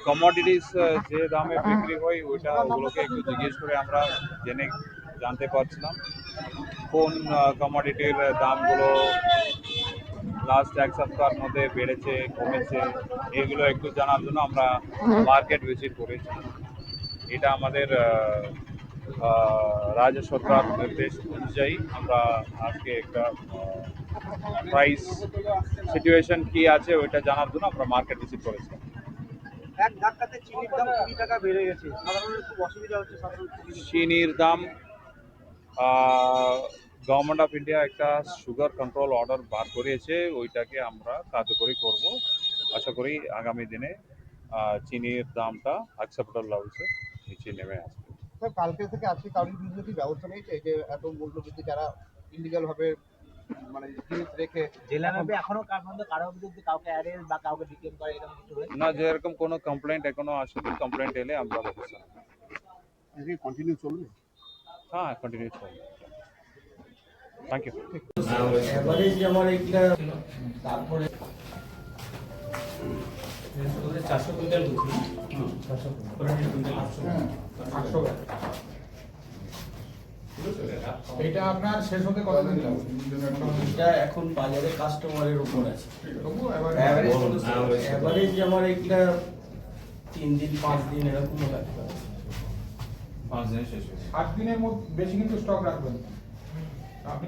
Commodities যে দামে বিক্রি হয় ওগুলোকে একটু জিজ্ঞেস করে আমরা জানতে পারছিলাম কোন কমোডিটির দামগুলো লাস্ট এক সপ্তাহের মধ্যে বেড়েছে কমেছে, এগুলো একটু জানার জন্য আমরা মার্কেট ভিজিট করেছি। এটা আমাদের রাজ্য সরকার নির্দেশ অনুযায়ী আমরা আজকে একটা প্রাইস সিচুয়েশন কি আছে ওইটা জানার জন্য আমরা মার্কেট ভিজিট করেছি। এক ধাক্কাতে চিনির দাম 20 টাকা বেড়ে গেছে, সাধারণত খুব অসুবিধা হচ্ছে চিনির দাম গভর্নমেন্ট অফ ইন্ডিয়া একটা সুগার কন্ট্রোল অর্ডার বার করিয়েছে, ওইটাকে আমরা কার্যকরী করব। আশা করি আগামী দিনে চিনির দামটা অ্যাকসেপ্টেবল লেভেলে নিচে নেমে আসবে। স্যার, কালকে থেকে আজকে কারোর বিরুদ্ধে কি ব্যবস্থা নিয়েছে যে এত মূল্যবৃদ্ধি যারা ইলিগাল ভাবে মানে জিনিস রেখে জেলা ম্যাপে এখনো কারোর বিরুদ্ধে কাউকে অ্যারেস্ট বা কাউকে ডিটেইন করে এরকম কিছু হয়েছে না, যেরকম কোনো কমপ্লেন্ট এখনো আসেনি। কমপ্লেন্ট এলে আমরা ব্যবস্থা নেব। কন্টিনিউ চলবে? হ্যাঁ, কন্টিনিউ চলবে। Thank you. এভারেজ আমার একটা তারপরে 400 কুইন্টাল বুঝি 400 কুইন্টাল 800 এটা আপনার শেষ হতে কতদিন লাগবে? এটা এখন বাজারে কাস্টমারের উপর আছে। তবু এভারেজ আমার একটা 3 দিন 5 দিন এরকম লাগতে পারে। 5 দিন শেষ হবে। 8 দিনের মধ্যে বেশি কিন্তু স্টক রাখবেন আপনি।